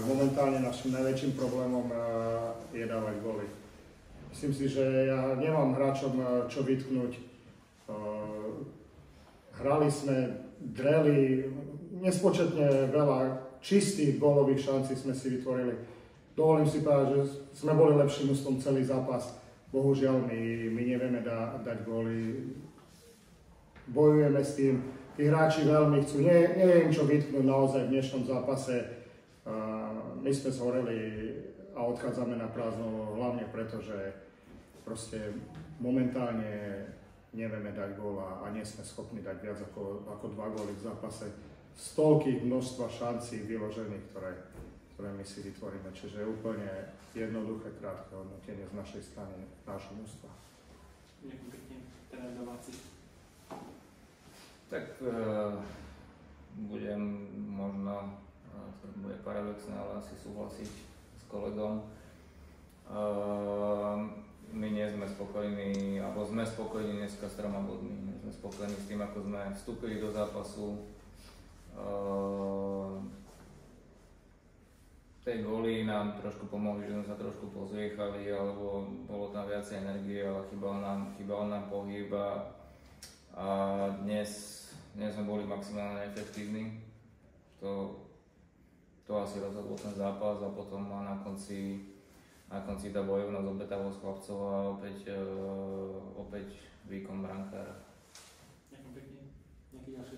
momentálne našim najväčším problémom je dávať góly. Myslím si, že ja nemám hráčom čo vytknúť. Hrali sme, dreli, nespočetne veľa čistých gólových šancí sme si vytvorili. Dovolím si povedať, že sme boli lepším mužstvom celý zápas. Bohužiaľ, my nevieme dať góly. Bojujeme s tým. Tí hráči veľmi chcú. Neviem, čo vytknúť naozaj v dnešnom zápase. My sme zhoreli a odchádzame na prázdno, hlavne preto, že proste momentálne nevieme dať gól a nie sme schopní dať viac ako 2 góly v zápase z toľkých množstva šancí vyložených, ktoré my si vytvoríme. Čiže úplne jednoduché, krátke hodnotenie z našej strany, nášho mužstva. Ďakujem pekne, tréner domáci. Tak budem možno, to bude paradoxné, ale asi súhlasiť s kolegom. My nie sme spokojní, alebo sme spokojní dneska s 3 bodmi. My sme spokojní s tým, ako sme vstúpili do zápasu. Tie góly nám trošku pomohli, že sme sa trošku pozviechali, alebo bolo tam viacej energie, ale chýbal nám pohyb a dnes sme boli maximálne efektívni. To asi rozhodol ten zápas a potom na konci tá bojovnosť, obetavosť chlapcov a opäť výkon brankára. Ďakujem pekne. Nejaký ďalší